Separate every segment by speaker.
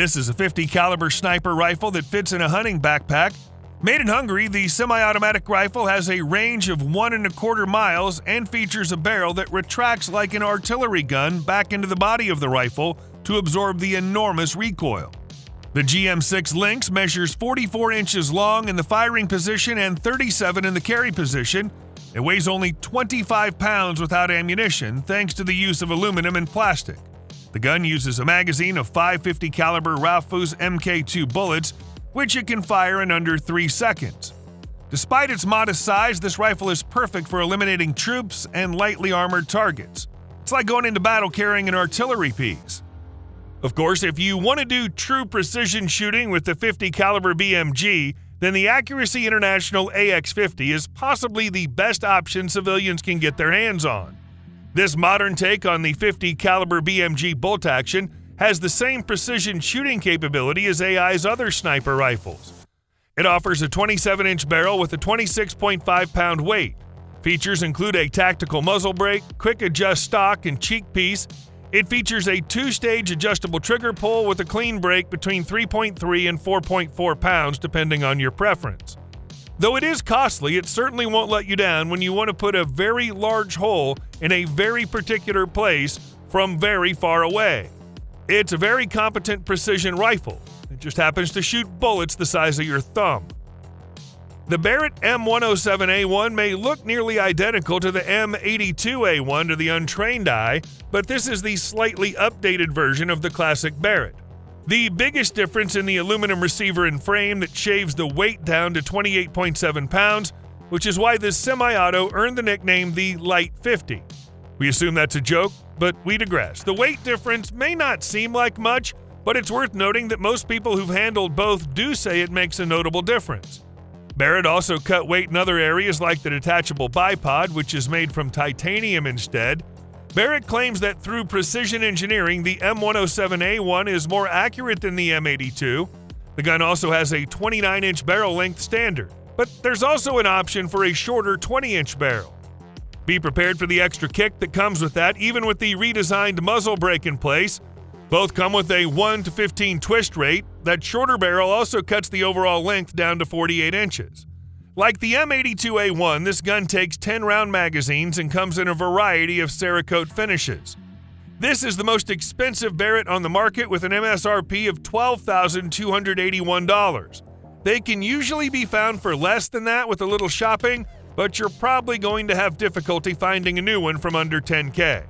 Speaker 1: This is a 50 caliber sniper rifle that fits in a hunting backpack. Made in Hungary, the semi-automatic rifle has a range of 1.25 miles and features a barrel that retracts like an artillery gun back into the body of the rifle to absorb the enormous recoil. The GM6 Lynx measures 44 inches long in the firing position and 37 in the carry position. It weighs only 25 pounds without ammunition, thanks to the use of aluminum and plastic. The gun uses a magazine of 550 caliber Raufo's Mk2 bullets, which it can fire in under 3 seconds. Despite its modest size, this rifle is perfect for eliminating troops and lightly armored targets. It's like going into battle carrying an artillery piece. Of course, if you want to do true precision shooting with the 50 caliber BMG, then the Accuracy International AX50 is possibly the best option civilians can get their hands on. This modern take on the 50 caliber BMG bolt action has the same precision shooting capability as AI's other sniper rifles. It offers a 27-inch barrel with a 26.5-pound weight. Features include a tactical muzzle brake, quick adjust stock, and cheek piece. It features a 2-stage adjustable trigger pull with a clean brake between 3.3 and 4.4 pounds depending on your preference. Though it is costly, it certainly won't let you down when you want to put a very large hole in a very particular place from very far away. It's a very competent precision rifle. It just happens to shoot bullets the size of your thumb. The Barrett M107A1 may look nearly identical to the M82A1 to the untrained eye, but this is the slightly updated version of the classic Barrett. The biggest difference in the aluminum receiver and frame that shaves the weight down to 28.7 pounds, which is why this semi-auto earned the nickname the Light 50. We assume that's a joke, but we digress. The weight difference may not seem like much, but it's worth noting that most people who've handled both do say it makes a notable difference. Barrett also cut weight in other areas like the detachable bipod, which is made from titanium instead. Barrett claims that through precision engineering, the M107A1 is more accurate than the M82. The gun also has a 29-inch barrel length standard, but there's also an option for a shorter 20-inch barrel. Be prepared for the extra kick that comes with that, even with the redesigned muzzle brake in place. Both come with a 1 to 15 twist rate. That shorter barrel also cuts the overall length down to 48 inches. Like the M82A1, this gun takes 10-round magazines and comes in a variety of Cerakote finishes. This is the most expensive Barrett on the market with an MSRP of $12,281. They can usually be found for less than that with a little shopping, but you're probably going to have difficulty finding a new one from under $10K.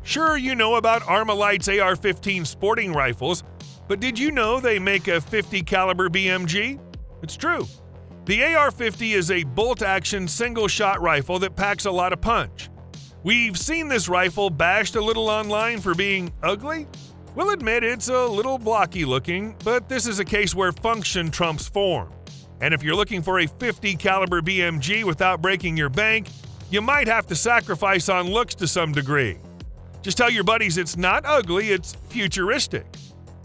Speaker 1: Sure, you know about Armalite's AR-15 sporting rifles, but did you know they make a 50 caliber BMG? It's true. The AR-50 is a bolt-action single-shot rifle that packs a lot of punch. We've seen this rifle bashed a little online for being ugly. We'll admit it's a little blocky looking, but this is a case where function trumps form. And if you're looking for a 50 caliber BMG without breaking your bank, you might have to sacrifice on looks to some degree. Just tell your buddies it's not ugly, it's futuristic.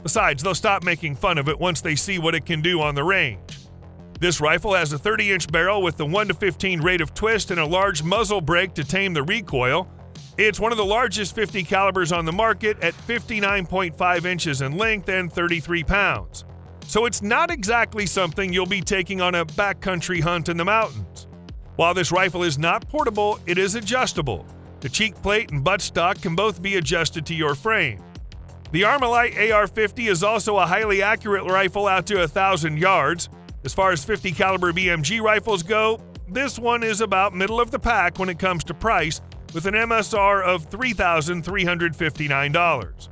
Speaker 1: Besides, they'll stop making fun of it once they see what it can do on the range. This rifle has a 30-inch barrel with the 1 to 15 rate of twist and a large muzzle brake to tame the recoil. It's one of the largest 50 calibers on the market at 59.5 inches in length and 33 pounds. So it's not exactly something you'll be taking on a backcountry hunt in the mountains. While this rifle is not portable, it is adjustable. The cheek plate and buttstock can both be adjusted to your frame. The Armalite AR-50 is also a highly accurate rifle out to 1,000 yards. As far as 50 caliber BMG rifles go, this one is about middle of the pack when it comes to price, with an MSR of $3,359.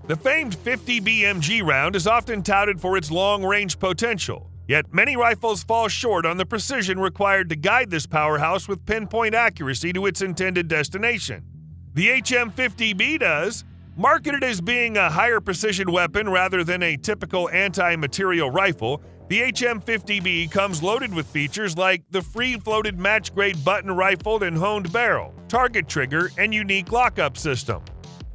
Speaker 1: The famed 50 BMG round is often touted for its long-range potential, yet many rifles fall short on the precision required to guide this powerhouse with pinpoint accuracy to its intended destination. The HM50B does. Marketed as being a higher precision weapon rather than a typical anti-material rifle, the HM50B comes loaded with features like the free-floated match-grade button-rifled and honed barrel, target trigger, and unique lockup system.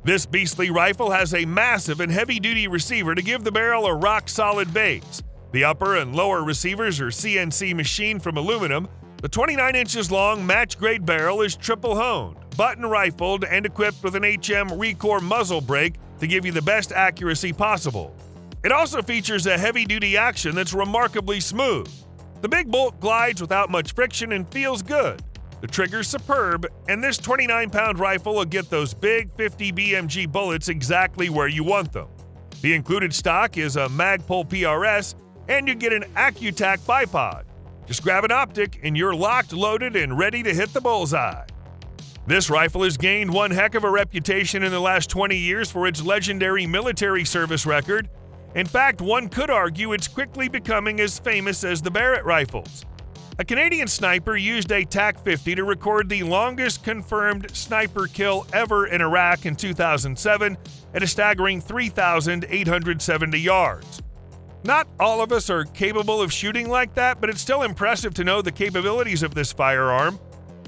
Speaker 1: This beastly rifle has a massive and heavy-duty receiver to give the barrel a rock-solid base. The upper and lower receivers are CNC machined from aluminum. The 29 inches long match-grade barrel is triple-honed, button-rifled, and equipped with an HM Recore muzzle brake to give you the best accuracy possible. It also features a heavy-duty action that's remarkably smooth. The big bolt glides without much friction and feels good. The trigger's superb, and this 29-pound rifle will get those big 50 BMG bullets exactly where you want them. The included stock is a Magpul PRS, and you get an AccuTac bipod. Just grab an optic and you're locked, loaded, and ready to hit the bullseye. This rifle has gained one heck of a reputation in the last 20 years for its legendary military service record. In fact, one could argue it's quickly becoming as famous as the Barrett rifles. A Canadian sniper used a TAC-50 to record the longest confirmed sniper kill ever in Iraq in 2007 at a staggering 3,870 yards. Not all of us are capable of shooting like that, but it's still impressive to know the capabilities of this firearm.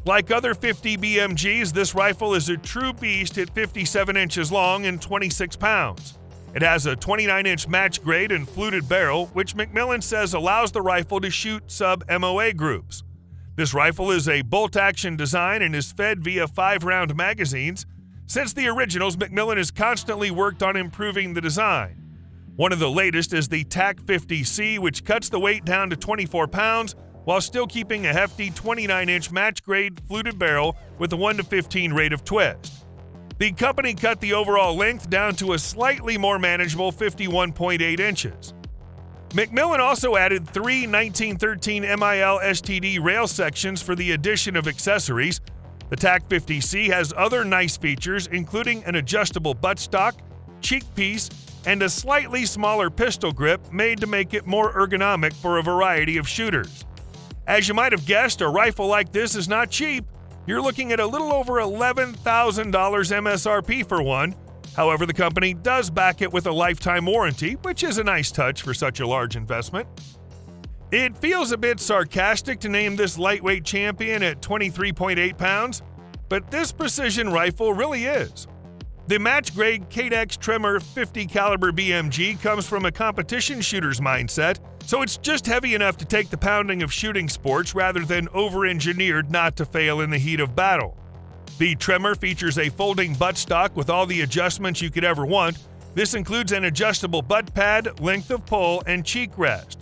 Speaker 1: Like other 50 BMGs, this rifle is a true beast at 57 inches long and 26 pounds. It has a 29-inch match grade and fluted barrel, which McMillan says allows the rifle to shoot sub-MOA groups. This rifle is a bolt-action design and is fed via 5-round magazines. Since the originals, McMillan has constantly worked on improving the design. One of the latest is the TAC-50C, which cuts the weight down to 24 pounds while still keeping a hefty 29-inch match-grade fluted barrel with a 1:15 rate of twist. The company cut the overall length down to a slightly more manageable 51.8 inches. McMillan also added 3 1913 MIL STD rail sections for the addition of accessories. The TAC-50C has other nice features, including an adjustable buttstock, cheek piece, and a slightly smaller pistol grip made to make it more ergonomic for a variety of shooters. As you might have guessed, a rifle like this is not cheap. You're looking at a little over $11,000 MSRP for one. However, the company does back it with a lifetime warranty, which is a nice touch for such a large investment. It feels a bit sarcastic to name this lightweight champion at 23.8 pounds, but this precision rifle really is. The match-grade Cadex Tremor 50 caliber BMG comes from a competition shooter's mindset, so it's just heavy enough to take the pounding of shooting sports rather than over-engineered not to fail in the heat of battle. The Tremor features a folding buttstock with all the adjustments you could ever want. This includes an adjustable butt pad, length of pull, and cheek rest.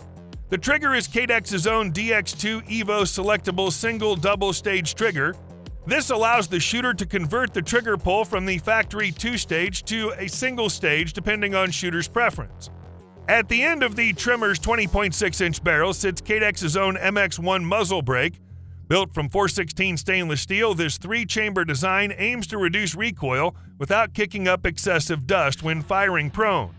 Speaker 1: The trigger is Cadex's own DX2 Evo selectable single double-stage trigger. This allows the shooter to convert the trigger pull from the factory 2-stage to a single stage depending on shooter's preference. At the end of the Tremor's 20.6-inch barrel sits Cadex's own MX1 muzzle brake. Built from 416 stainless steel, this 3-chamber design aims to reduce recoil without kicking up excessive dust when firing prone.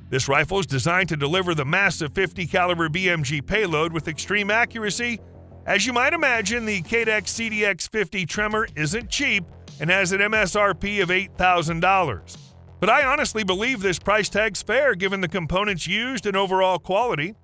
Speaker 1: This rifle is designed to deliver the massive 50 caliber BMG payload with extreme accuracy. As you might imagine, the Cadex CDX-50 Tremor isn't cheap and has an MSRP of $8,000. But I honestly believe this price tag's fair given the components used and overall quality.